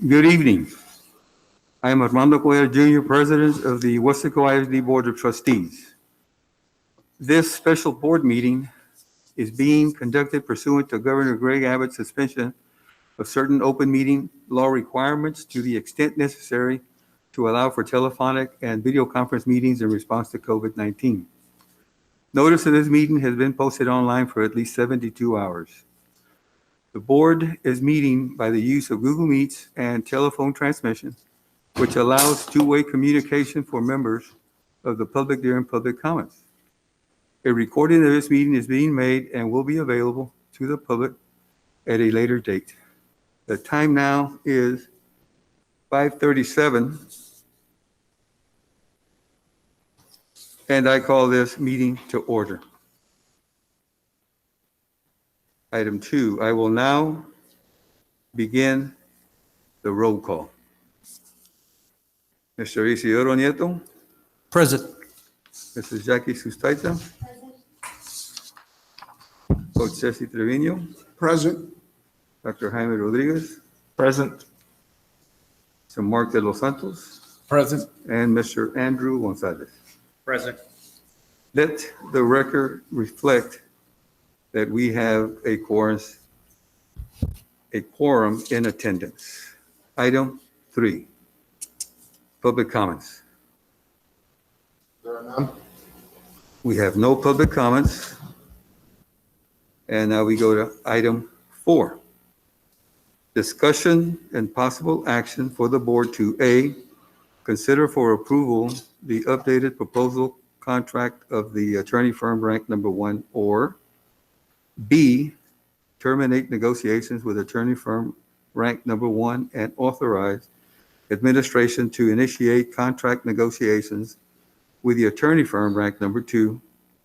Good evening. I am Armando Cuellar Jr., President of the Weslaco ISD Board of Trustees. This special board meeting is being conducted pursuant to Governor Greg Abbott's suspension of certain open meeting law requirements to the extent necessary to allow for telephonic and video conference meetings in response to COVID-19. Notice of this meeting has been posted online for at least 72 hours. The board is meeting by the use of Google Meets and telephone transmission, which allows two-way communication for members of the public during public comments. A recording of this meeting is being made and will be available to the public at a later date. The time now is 5:37, and I call this meeting to order. Item 2, I will now begin the roll call. Mr. Isidoro Nieto. Present. Mrs. Jackie Sustaita. Coach Ceci Trevino. Present. Dr. Jaime Rodriguez. Present. Mr. Mark de los Santos. Present. And Mr. Andrew Gonzalez. Present. Let the record reflect that we have a quorum in attendance. Item 3, public comments. There are none. We have no public comments. And now we go to item 4. Discussion and possible action for the board to A, consider for approval the updated proposal contract of the attorney firm rank number 1, or B, terminate negotiations with attorney firm rank number 1 and authorize administration to initiate contract negotiations with the attorney firm rank number 2,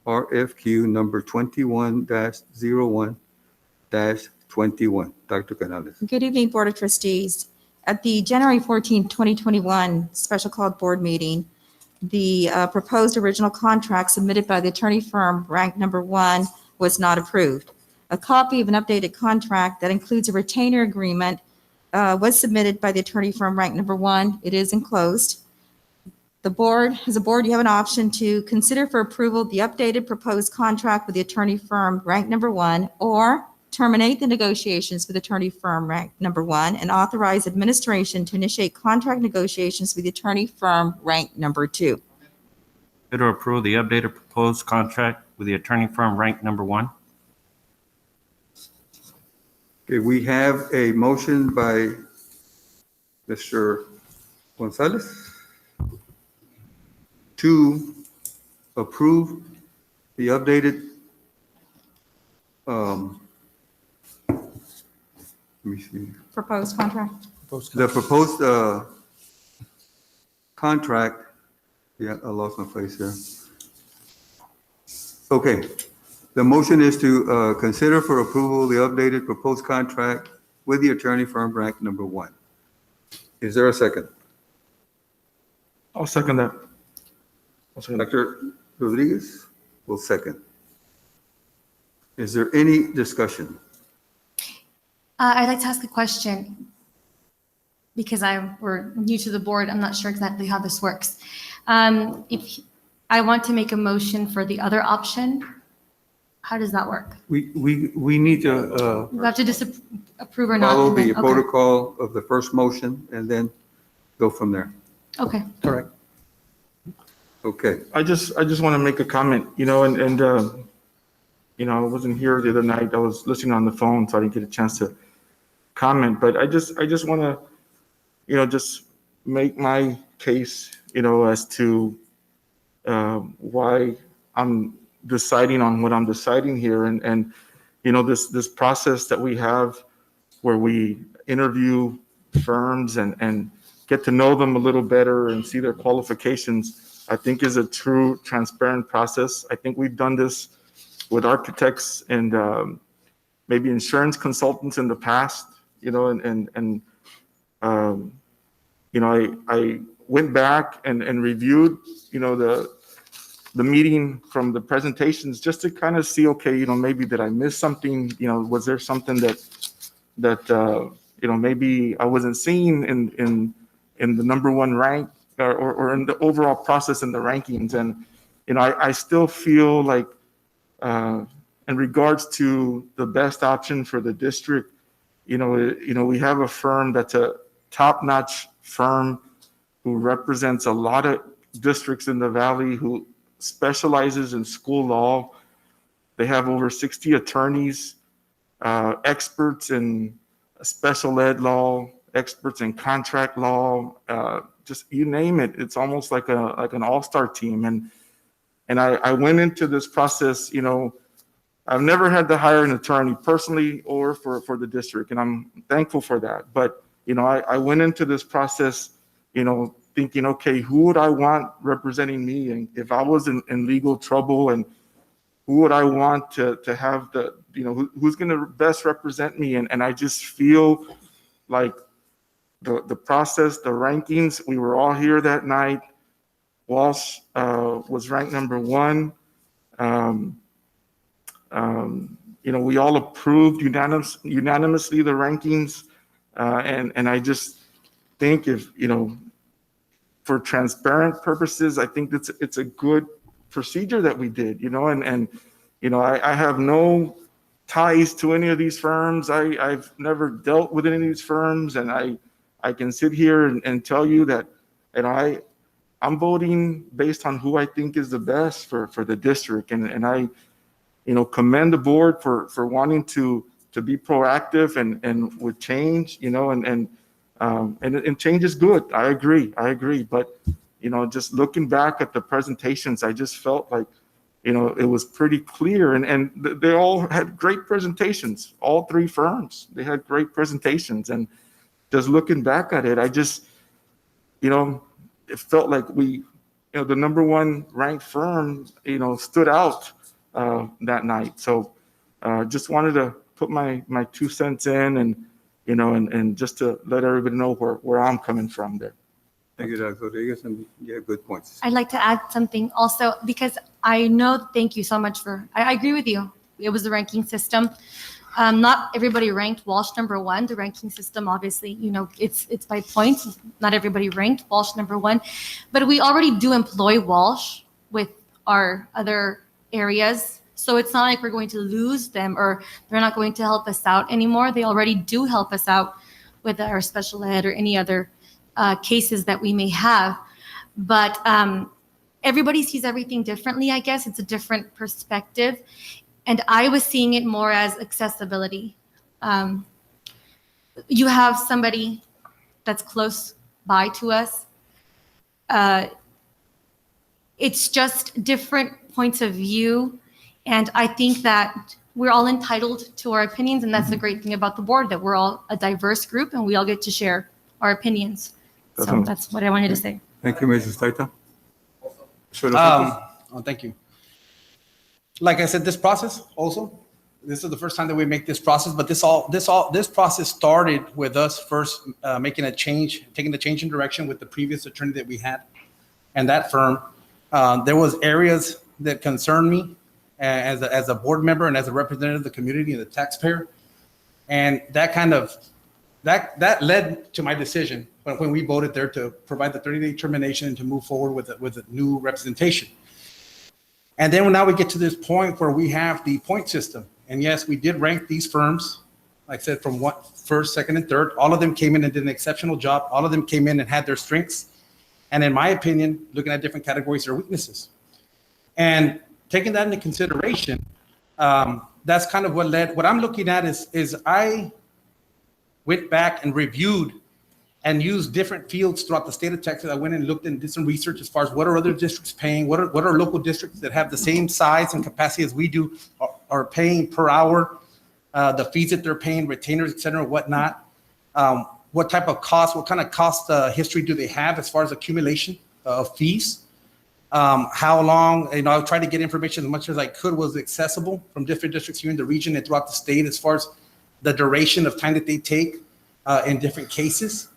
RFQ number 21-01-21. Dr. Canales. Good evening, Board of Trustees. At the January 14, 2021 special called board meeting, the proposed original contract submitted by the attorney firm rank number 1 was not approved. A copy of an updated contract that includes a retainer agreement was submitted by the attorney firm rank number 1. It is enclosed. The board, as a board, you have an option to consider for approval the updated proposed contract with the attorney firm rank number 1, or terminate the negotiations with attorney firm rank number 1 and authorize administration to initiate contract negotiations with the attorney firm rank number 2. Consider approve the updated proposed contract with the attorney firm rank number 1. Okay, we have a motion by Mr. Gonzalez to approve the updated, let me see, Proposed contract. the proposed contract. Yeah, I lost my place here. Okay, the motion is to consider for approval the updated proposed contract with the attorney firm rank number 1. Is there a second? I'll second that. Dr. Rodriguez will second. Is there any discussion? I'd like to ask a question because we're new to the board. I'm not sure exactly how this works. If I want to make a motion for the other option, how does that work? We need to We have to disapprove or not? follow and then- the okay. protocol of the first motion and then go from there. Okay. Correct. Okay. I just want to make a comment, and I wasn't here the other night. I was listening on the phone, so I didn't get a chance to comment. But I just want to, just make my case, as to why I'm deciding on what I'm deciding here, and this process that we have where we interview firms and get to know them a little better and see their qualifications, I think is a true transparent process. I think we've done this with architects and maybe insurance consultants in the past, I went back and reviewed, the meeting from the presentations just to kind of see, okay, maybe did I miss something? Was there something that maybe I wasn't seen in the number one rank or in the overall process in the rankings. And, I still feel like, in regards to the best option for the district, we have a firm that's a top-notch firm who represents a lot of districts in the valley, who specializes in school law. They have over 60 attorneys, experts in special ed law, experts in contract law, just you name it. It's almost like an all-star team. And I went into this process, I've never had to hire an attorney personally or for the district, and I'm thankful for that. But, I went into this process, thinking, okay, who would I want representing me? And if I was in legal trouble, and who would I want to have who's going to best represent me? And I just feel like the process, the rankings, we were all here that night. Walsh was ranked number one. We all approved unanimously the rankings. And I just think if, for transparent purposes, I think it's a good procedure that we did, I have no ties to any of these firms. I've never dealt with any of these firms, and I can sit here and tell you that, I'm voting based on who I think is the best for the district. And I, commend the board for wanting to be proactive and with change, and change is good. I agree. But, just looking back at the presentations, I just felt like, it was pretty clear, and they all had great presentations. All three firms, they had great presentations. And just looking back at it, I just, it felt like we, the number one ranked firm, stood out that night. So just wanted to put my 2 cents in, and just to let everybody know where I'm coming from there. Thank you, Dr. Rodriguez, and yeah, good points. I'd like to add something also, because thank you so much I agree with you. It was the ranking system. Not everybody ranked Walsh number one. The ranking system, obviously, it's by points. Not everybody ranked Walsh number one, but we already do employ Walsh with our other areas. So it's not like we're going to lose them or they're not going to help us out anymore. They already do help us out with our special ed or any other cases that we may have. But everybody sees everything differently, I guess. It's a different perspective. And I was seeing it more as accessibility. You have somebody that's close by to us. It's just different points of view. And I think that we're all entitled to our opinions. And that's the great thing about the board, that we're all a diverse group and we all get to share our opinions. So that's what I wanted to say. Thank you, Mrs. Taita. Thank you. Like I said, this process also, this is the first time that we make this process, but this process started with us first taking the change in direction with the previous attorney that we had and that firm. There was areas that concerned me as a board member and as a representative of the community and the taxpayer. And that led to my decision when we voted there to provide the 30-day termination and to move forward with a new representation. And then now we get to this point where we have the point system. And yes, we did rank these firms, like I said, from first, second, and third. All of them came in and did an exceptional job. All of them came in and had their strengths. And in my opinion, looking at different categories, their weaknesses. And taking that into consideration, that's kind of what I'm looking at is I went back and reviewed and used different fields throughout the state of Texas. I went and looked and did some research as far as what are other districts paying, what are local districts that have the same size and capacity as we do are paying per hour, the fees that they're paying, retainers, et cetera, whatnot. What type of cost, what kind of cost history do they have as far as accumulation of fees? How long, I tried to get information as much as I could was accessible from different districts here in the region and throughout the state as far as the duration of time that they take in different cases.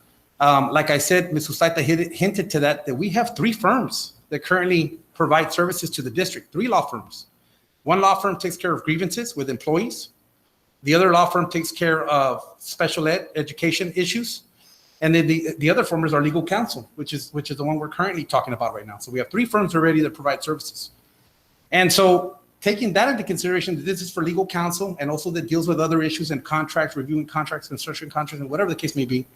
Like I said, Ms. Usaita hinted to that we have 3 firms that currently provide services to the district, 3 law firms. One law firm takes care of grievances with employees. The other law firm takes care of special education issues. And then the other firm is our legal counsel, which is the one we're currently talking about right now. So we have 3 firms already that provide services. And so taking that into consideration, this is for legal counsel and also that deals with other issues and contracts, reviewing contracts, construction contracts, and whatever the case may be.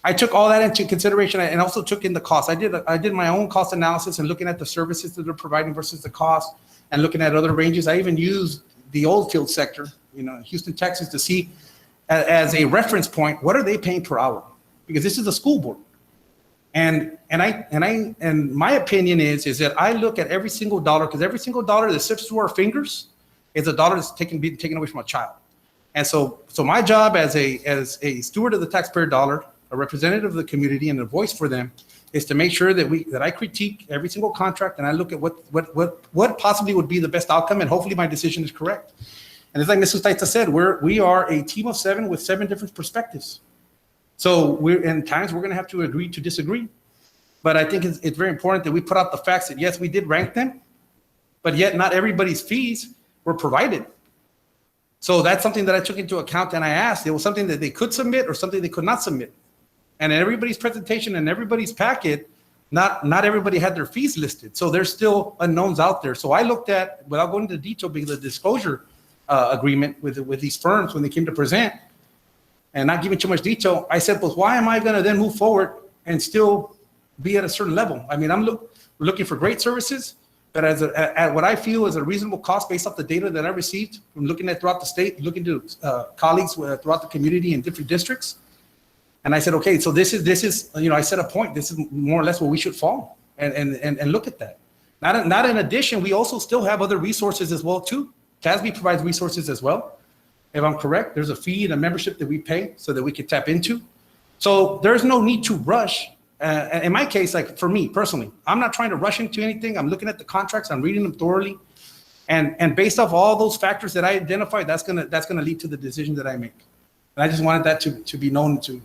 I took all that into consideration and also took in the cost. I did my own cost analysis and looking at the services that they're providing versus the cost and looking at other ranges. I even used the old field sector, Houston, Texas, to see as a reference point, what are they paying per hour? Because this is a school board. And my opinion is that I look at every single dollar, because every single dollar that slips through our fingers is a dollar that's being taken away from a child. And so my job as a steward of the taxpayer dollar, a representative of the community and a voice for them, is to make sure that I critique every single contract and I look at what possibly would be the best outcome, and hopefully my decision is correct. And it's like Mrs. Taita said, we are a team of 7 with 7 different perspectives. So in times we're going to have to agree to disagree. But I think it's very important that we put out the facts that yes, we did rank them, but yet not everybody's fees were provided. So that's something that I took into account, and I asked, it was something that they could submit or something they could not submit. And in everybody's presentation and everybody's packet, not everybody had their fees listed. So there's still unknowns out there. So I looked at, without going into detail, because the disclosure agreement with these firms when they came to present, and not giving too much detail, I said, well, why am I going to then move forward and still be at a certain level? I mean, we're looking for great services, but at what I feel is a reasonable cost based off the data that I received from looking at throughout the state, looking to colleagues throughout the community in different districts. And I said, okay, so this is I set a point. This is more or less where we should fall and look at that. Not in addition, we also still have other resources as well too. CASB provides resources as well. If I'm correct, there's a fee and a membership that we pay so that we can tap into. So there's no need to rush. In my case, like for me personally, I'm not trying to rush into anything. I'm looking at the contracts, I'm reading them thoroughly. And based off all those factors that I identified, that's gonna lead to the decision that I make. And I just wanted that to be known, to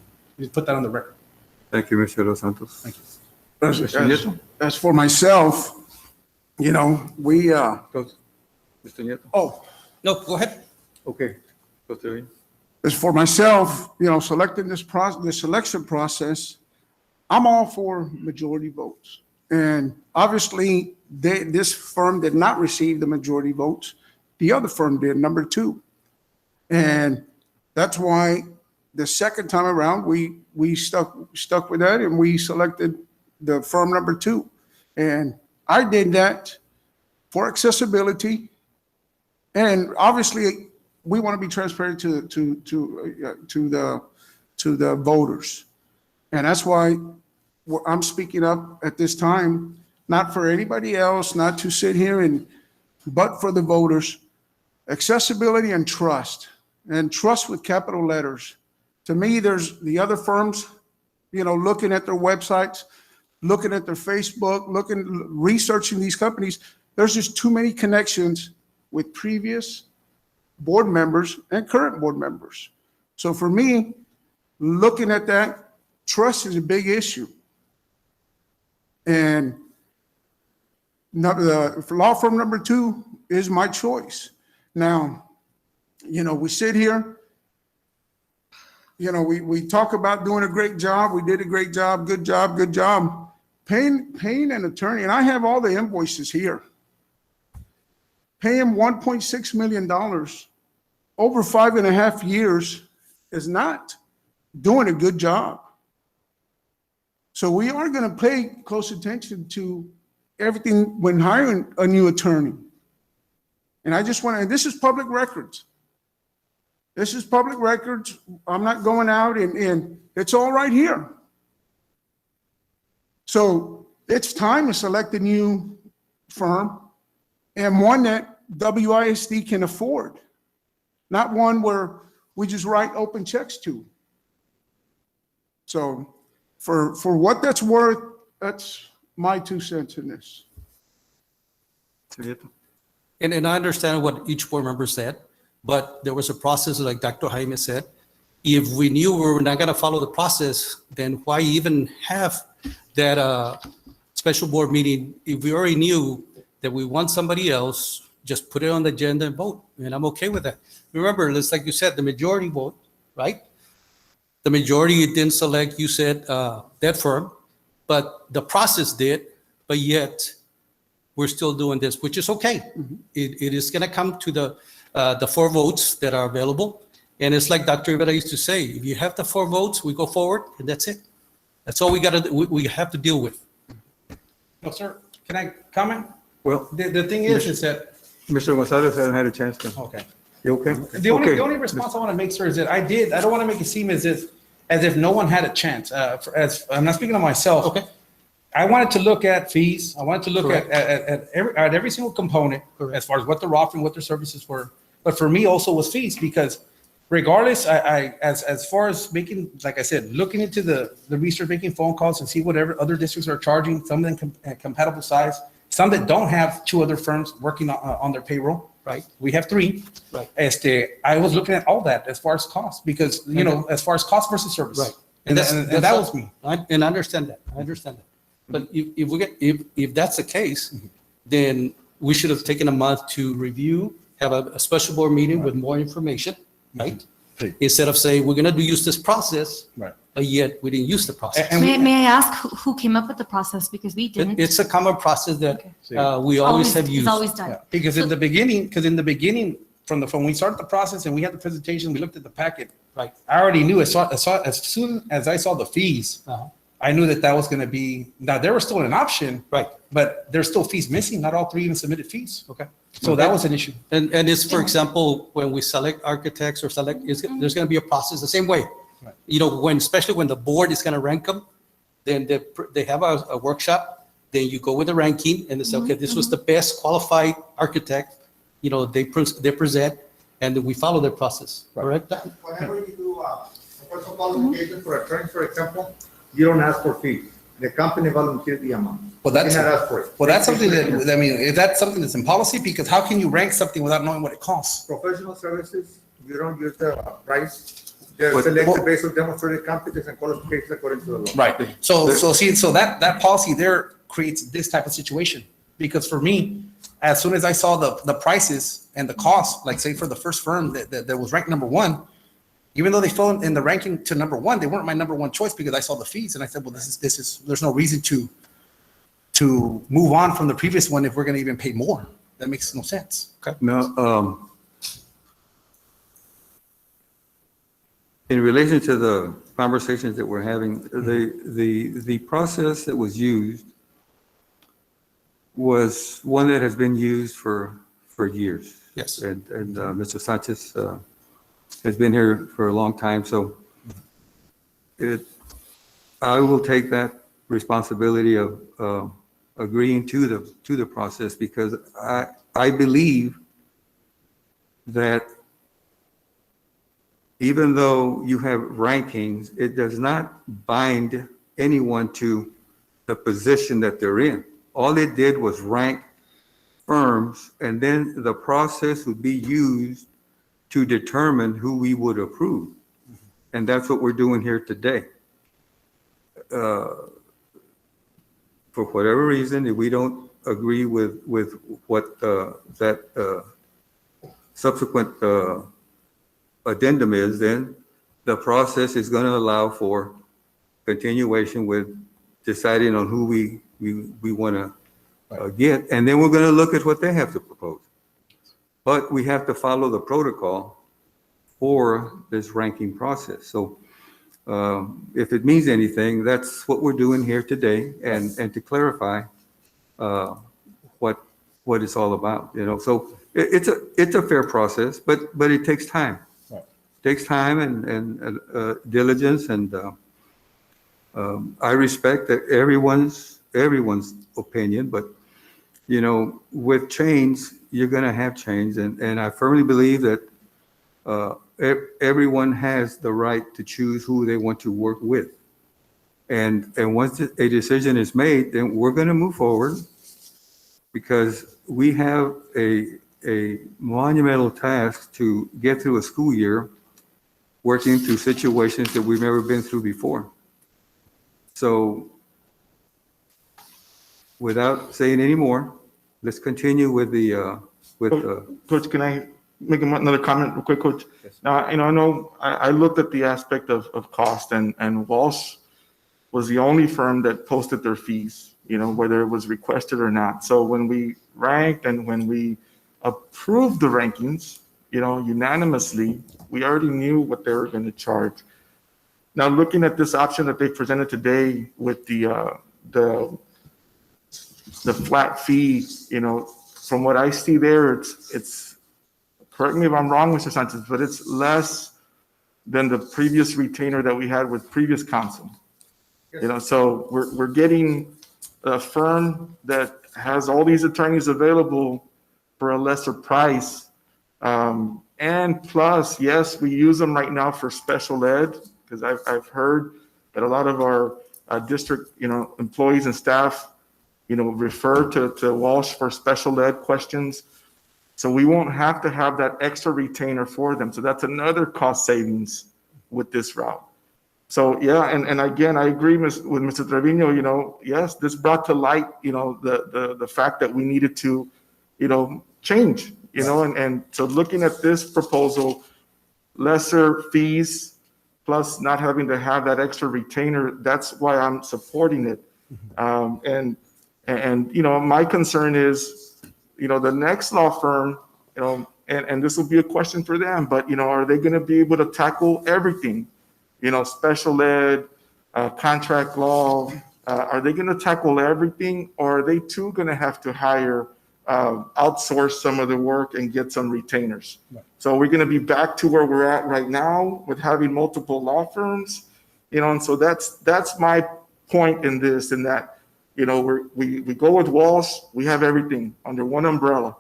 put that on the record. Thank you, Mr. Dos Santos. Thank you. Mr. Nieto? As for myself, we, Mr. Nieto? Oh, no, go ahead. Okay. Mr. as for myself, selecting this selection process, I'm all for majority votes. And obviously, this firm did not receive the majority votes. The other firm did, number 2. And that's why the second time around, we stuck with that and we selected the firm number 2. And I did that for accessibility. And obviously, we want to be transparent to the voters. And that's why I'm speaking up at this time, not for anybody else, not to sit here but for the voters. Accessibility and trust with capital letters. To me, there's the other firms, looking at their websites, looking at their Facebook, researching these companies. There's just too many connections with previous board members and current board members. So for me, looking at that, trust is a big issue. And the law firm number 2 is my choice. Now, we sit here, we talk about doing a great job. We did a great job, good job, good job. Paying an attorney, and I have all the invoices here. Pay him $1.6 million over 5.5 years is not doing a good job. So we are going to pay close attention to everything when hiring a new attorney. And I just want to, this is public records. This is public records. I'm not going out and it's all right here. So it's time to select a new firm, and one that WISD can afford, not one where we just write open checks to. So for what that's worth, that's my 2 cents in this. And I understand what each board member said, but there was a process, like Dr. Jaime said. If we knew we were not going to follow the process, then why even have that special board meeting if we already knew that we want somebody else just put it on the agenda and vote, and I'm okay with that. Remember, it's like you said, the majority vote, right? The majority didn't select, you said, that firm, but the process did, but yet we're still doing this, which is okay. It is gonna come to the 4 votes that are available. And it's like Dr. Rivera used to say, if you have the 4 votes, we go forward, and that's it. That's all we have to deal with. No, sir, can I comment? Well, The thing is that, Mr. Gonzalez hasn't had a chance to. okay. You okay? The Okay. only response I want to make, sir, is that I don't want to make it seem as if no one had a chance. As I'm not speaking of myself. Okay. I wanted to look at fees. I wanted to look Correct. at every single component Correct. as far as what they're offering, what their services were. But for me also was fees, because regardless, as far as making, like I said, looking into the research, making phone calls and see whatever other districts are charging, some of them compatible size, some that don't have 2 other firms working on their payroll. Right. We have 3. Right. I was looking at all that as far as cost, because, as far as cost versus service. Right. And that was me. And I understand that. But if that's the case, then we should have taken a month to review, have a special board meeting with more information, right? Instead of saying, we're gonna use this process, Right. but yet we didn't use the process. And May I ask who came up with the process? Because we didn't. It's a common process that we always have used. It's always done. Yeah, because in the beginning, from when we started the process and we had the presentation, we looked at the packet. Right. I already knew, as soon as I saw the fees, Uh-huh. I knew that was going to be, now there was still an option. Right. But there's still fees missing. Not all 3 even submitted fees. Okay. So that was an issue. And it's, for example, when we select architects or there's gonna be a process the same way. Right. Especially when the board is gonna rank them, then they have a workshop, then you go with the ranking and they say, okay, this was the best qualified architect, they present, and then we follow their process, correct? Whenever you do a personal qualification for attorney, for example, you don't ask for fees. The company volunteers the amount. Well, You cannot ask for it. Well, that's something is that something that's in policy? Because how can you rank something without knowing what it costs? Professional services, you don't use the price. They're But- selected based on demonstrated competence and qualifications according to the law. Right. So that policy there creates this type of situation. Because for me, as soon as I saw the prices and the cost, like say for the first firm that was ranked number 1, even though they fell in the ranking to number 1, they weren't my number 1 choice because I saw the fees and I said, well, this is there's no reason to move on from the previous one if we're going to even pay more. That makes no sense. Okay. Now, in relation to the conversations that we're having, the process that was used was one that has been used for years. Yes. And Mr. Sanchez has been here for a long time, so I will take that responsibility of agreeing to the process, because I believe that even though you have rankings, it does not bind anyone to the position that they're in. All it did was rank firms, and then the process would be used to determine who we would approve. And that's what we're doing here today. For whatever reason, if we don't agree with what that subsequent addendum is, then the process is going to allow for continuation with deciding on who we want to get, and then we're going to look at what they have to propose. But we have to follow the protocol for this ranking process. So if it means anything, that's what we're doing here today, and to clarify what it's all about. So it's a fair process, but it takes time. Right. It takes time and diligence, and I respect that everyone's opinion, but with change, you're going to have change, and I firmly believe that everyone has the right to choose who they want to work with. And once a decision is made, then we're going to move forward, because we have a monumental task to get through a school year working through situations that we've never been through before. So without saying any more, let's continue with the with, Coach, can I make another comment real quick, Coach? Now, I know I looked at the aspect of cost, and Walsh was the only firm that posted their fees, whether it was requested or not. So when we ranked and when we approved the rankings, unanimously, we already knew what they were going to charge. Now, looking at this option that they presented today with the flat fee, from what I see there, it's, correct me if I'm wrong, Mr. Sanchez, but it's less than the previous retainer that we had with previous counsel. So we're getting a firm that has all these attorneys available for a lesser price. And plus, yes, we use them right now for special ed, because I've heard that a lot of our district, employees and staff, refer to Walsh for special ed questions. So we won't have to have that extra retainer for them. So that's another cost savings with this route. So yeah, and again, I agree with Mr. Trevino, yes, this brought to light, the fact that we needed to, change, and so looking at this proposal, lesser fees, plus not having to have that extra retainer, that's why I'm supporting it. And my concern is, the next law firm, and this will be a question for them, but, are they going to be able to tackle everything? Special ed, contract law, are they going to tackle everything, or are they too going to have to hire, outsource some of the work and get some retainers? Right. So we're going to be back to where we're at right now with having multiple law firms, and so that's my point in this, in that, we go with Walsh, we have everything under one umbrella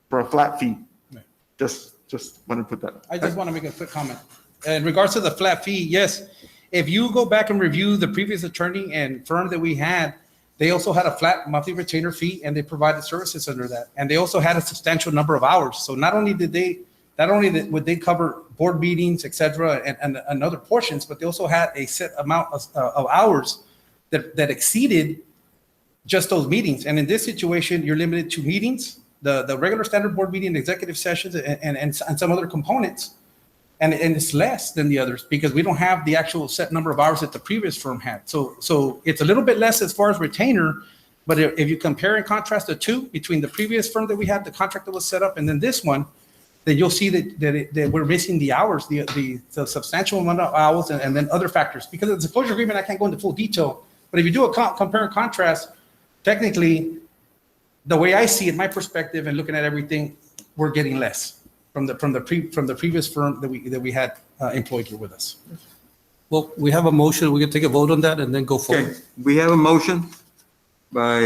for a flat fee. Right. Just want to put that. I just want to make a quick comment. In regards to the flat fee, yes, if you go back and review the previous attorney and firm that we had, they also had a flat monthly retainer fee, and they provided services under that. And they also had a substantial number of hours. So not only would they cover board meetings, et cetera, and other portions, but they also had a set amount of hours that exceeded just those meetings. And in this situation, you're limited to meetings, the regular standard board meeting, executive sessions, and some other components. And it's less than the others because we don't have the actual set number of hours that the previous firm had. So it's a little bit less as far as retainer, but if you compare and contrast the two between the previous firm that we had, the contract that was set up, and then this one, then you'll see that we're missing the hours, the substantial amount of hours, and then other factors. Because of the disclosure agreement, I can't go into full detail, but if you do a compare and contrast, technically, the way I see it, my perspective, and looking at everything, we're getting less from the previous firm that we had employed here with us. Well, we have a motion. We can take a vote on that and then go forward. okay, we have a motion by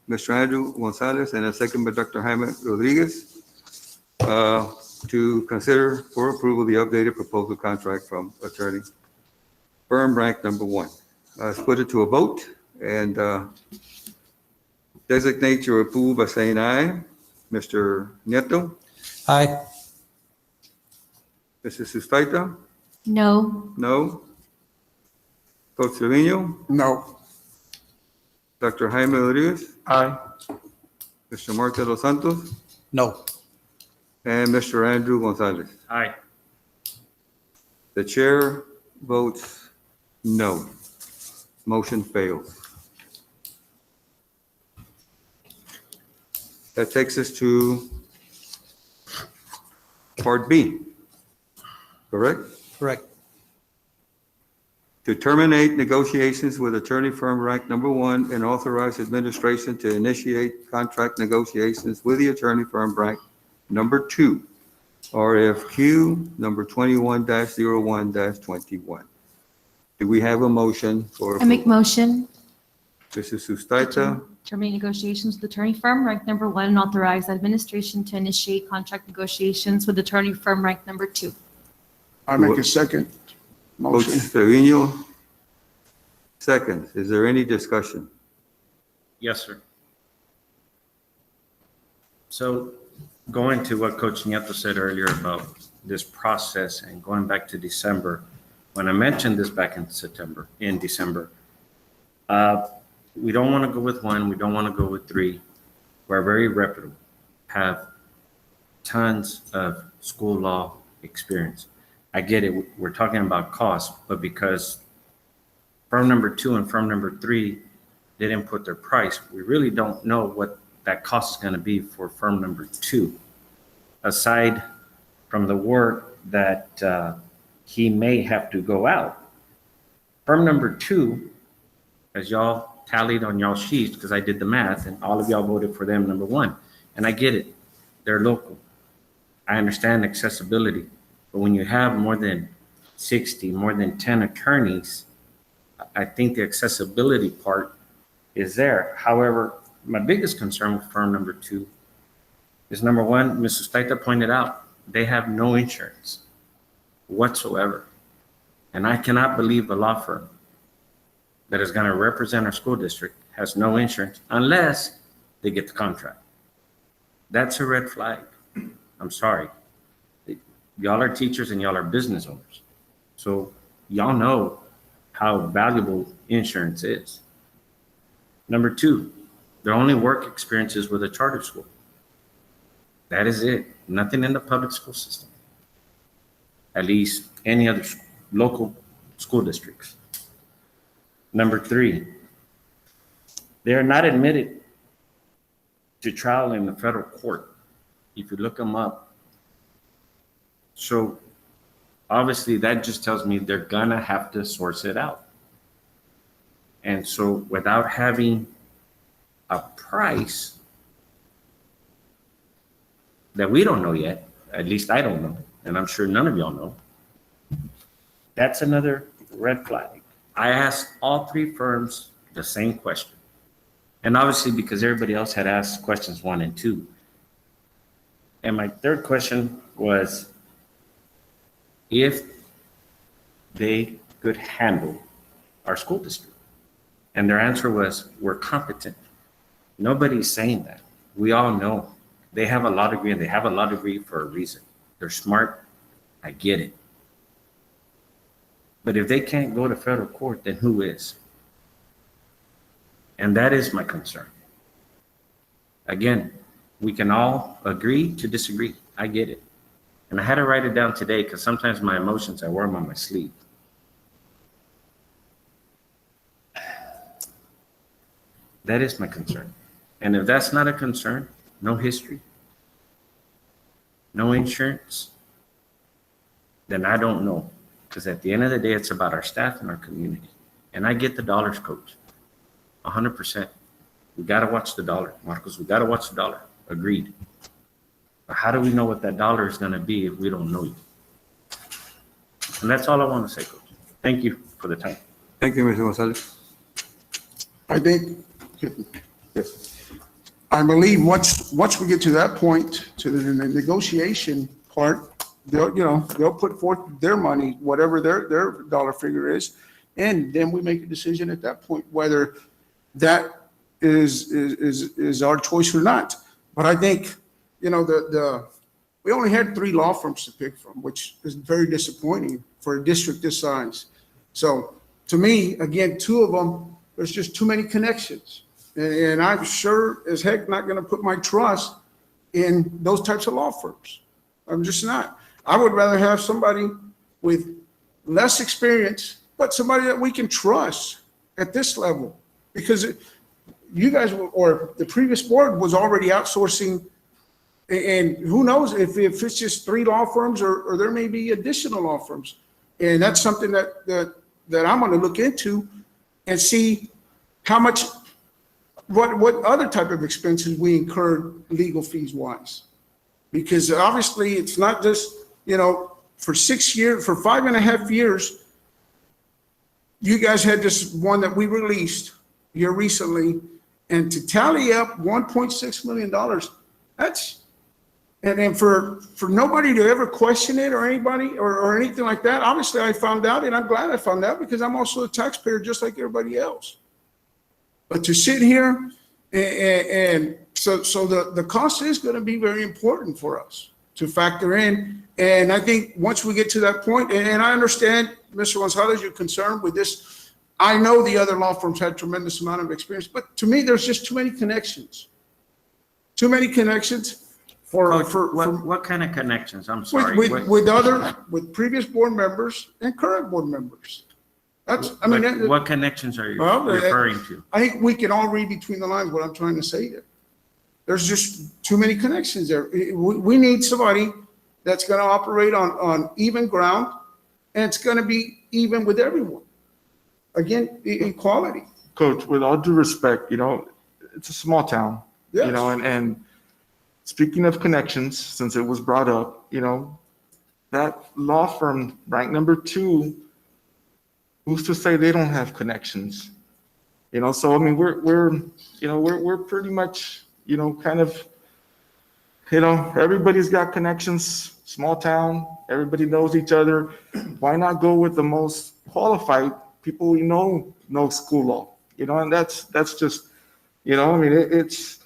Mr. Andrew Gonzalez and a second by Dr. Jaime Rodriguez to consider for approval the updated proposal contract from attorney firm rank number 1. Let's put it to a vote and designate your approval by saying aye. Mr. Nieto, Aye. Mrs. Sustaita, No. no. Coach Trevino, No. Dr. Jaime Rodriguez, Aye. Mr. Mark de los Santos, No. and Mr. Andrew Gonzalez. Aye. The chair votes no. Motion fails. That takes us to Part B, correct? Correct. To terminate negotiations with attorney firm rank number 1 and authorize administration to initiate contract negotiations with the attorney firm rank number 2, RFQ number 21-01-21. Do we have a motion for? I make motion. Mrs. Sustaita, Terminate negotiations with attorney firm rank number 1 and authorize administration to initiate contract negotiations with attorney firm rank number 2. I make a second Coach motion. Trevino, second. Is there any discussion? Yes, sir. So going to what Coach Nieto said earlier about this process and going back to December, when I mentioned this back in December, we don't want to go with 1, we don't want to go with 3. We're very reputable. have tons of school law experience. I get it. We're talking about cost, but because firm number 2 and firm number 3 didn't put their price, we really don't know what that cost is going to be for firm number 2, aside from the work that he may have to go out. Firm number 2, as y'all tallied on y'all sheets, because I did the math, and all of y'all voted for them, number 1. And I get it. They're local. I understand accessibility. But when you have more than 60, more than 10 attorneys, I think the accessibility part is there. However, my biggest concern with firm number 2 is, number 1, Mrs. Taita pointed out, they have no insurance whatsoever. And I cannot believe a law firm that is going to represent our school district has no insurance unless they get the contract. That's a red flag. I'm sorry. Y'all are teachers and y'all are business owners. So y'all know how valuable insurance is. Number 2, their only work experience is with a charter school. That is it. Nothing in the public school system. At least any other local school districts. Number 3, they are not admitted to trial in the federal court. If you look them up. So obviously that just tells me they're gonna have to source it out. And so without having a price that we don't know yet, at least I don't know, and I'm sure none of y'all know, that's another red flag. I asked all 3 firms the same question. And obviously because everybody else had asked questions 1 and 2. And my third question was if they could handle our school district. And their answer was, we're competent. Nobody's saying that. We all know they have a law degree, and they have a law degree for a reason. They're smart. I get it. But if they can't go to federal court, then who is? And that is my concern. Again, we can all agree to disagree. I get it. And I had to write it down today because sometimes my emotions, I wear them on my sleeve. That is my concern. And if that's not a concern, no history, no insurance, then I don't know. Because at the end of the day, it's about our staff and our community. And I get the dollars, Coach, 100%. We got to watch the dollar, Marcos. We got to watch the dollar. Agreed. But how do we know what that dollar is going to be if we don't know you? And that's all I want to say, Coach. Thank you for the time. Thank you, Mr. Gonzalez. I think, I believe once we get to that point, to the negotiation part, they'll put forth their money, whatever their dollar figure is, and then we make a decision at that point whether that is our choice or not. But I think, we only had 3 law firms to pick from, which is very disappointing for a district this size. So to me, again, 2 of them, there's just too many connections. And I'm sure as heck not going to put my trust in those types of law firms. I'm just not. I would rather have somebody with less experience, but somebody that we can trust at this level. Because you guys, or the previous board was already outsourcing, and who knows if it's just 3 law firms or there may be additional law firms. And that's something that I'm going to look into and see how much, what other type of expenses we incur legal fees wise. Because obviously it's not just, for 6 years, for 5.5 years, you guys had this one that we released here recently, and to tally up $1.6 million, that's, and then for nobody to ever question it or anybody or anything like that. Obviously I found out, and I'm glad I found out because I'm also a taxpayer just like everybody else. But to sit here and so the cost is going to be very important for us to factor in. And I think once we get to that point, and I understand, Mr. Gonzalez, you're concerned with this. I know the other law firms had tremendous amount of experience, but to me, there's just too many connections. Too many connections. Coach, for, what kind of connections? I'm sorry. What- with previous board members and current board members. That's, I mean, What connections are you Well, referring to? I think we can all read between the lines what I'm trying to say there. There's just too many connections there. We need somebody that's gonna operate on even ground, and it's gonna be even with everyone. Again, equality. Coach, with all due respect, it's a small town, Yes. and speaking of connections, since it was brought up, that law firm ranked number 2, who's to say they don't have connections? So I mean, we're pretty much, kind of, everybody's got connections, small town, everybody knows each other. Why not go with the most qualified people we know school law? And that's just, I mean, it's,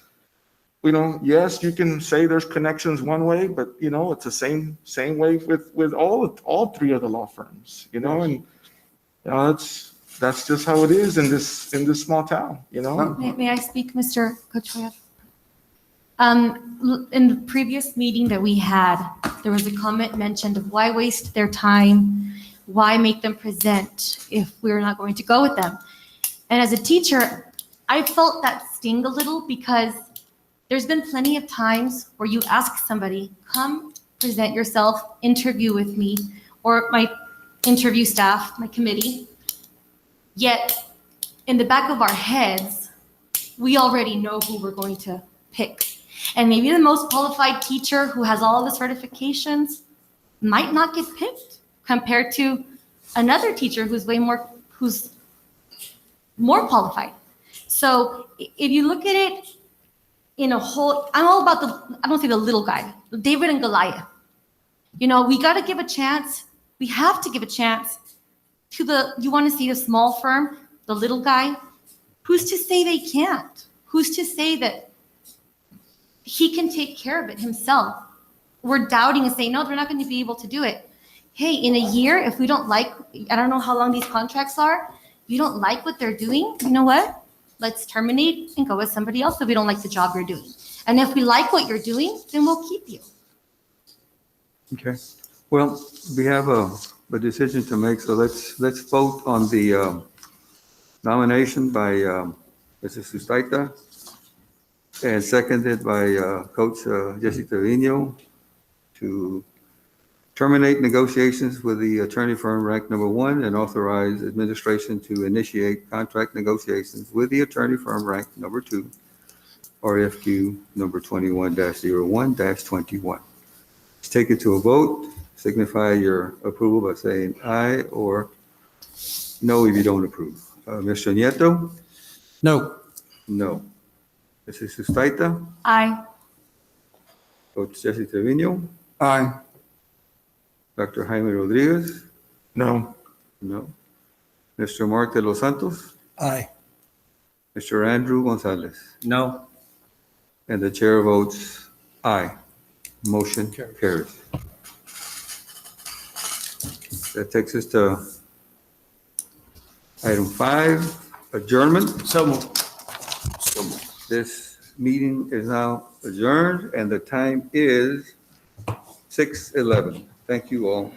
yes, you can say there's connections one way, but it's the same way with all 3 of the law firms, and that's just how it is in this small town, May I speak, Mr. Cochuya? In the previous meeting that we had, there was a comment mentioned of why waste their time? Why make them present if we're not going to go with them? And as a teacher, I felt that sting a little because there's been plenty of times where you ask somebody, come present yourself, interview with me, or my interview staff, my committee. Yet in the back of our heads, we already know who we're going to pick. And maybe the most qualified teacher who has all the certifications might not get picked compared to another teacher who's more qualified. So if you look at it in a whole, I'm all about I don't say the little guy, David and Goliath. We got to give a chance. We have to give a chance to you want to see the small firm, the little guy. Who's to say they can't? Who's to say that he can take care of it himself? We're doubting and saying, no, they're not going to be able to do it. Hey, in a year, if we don't like, I don't know how long these contracts are, if you don't like what they're doing, you know what? Let's terminate and go with somebody else if we don't like the job you're doing. And if we like what you're doing, then we'll keep you. Okay. Well, we have a decision to make, so let's vote on the nomination by Mrs. Sustaita and seconded by Coach Jesse Trevino to terminate negotiations with the attorney firm ranked number 1 and authorize administration to initiate contract negotiations with the attorney firm ranked number 2, RFQ number 21-01-21. Let's take it to a vote. Signify your approval by saying aye or no if you don't approve. Mr. Nieto? No. No. Mrs. Sustaita? Aye. Coach Jesse Trevino? Aye. Dr. Jaime Rodriguez? No. No. Mr. Mark de los Santos? Aye. Mr. Andrew Gonzalez? No. And the chair votes aye. Motion carries. That takes us to item 5, adjournment. So moved. This meeting is now adjourned and the time is 6:11. Thank you all.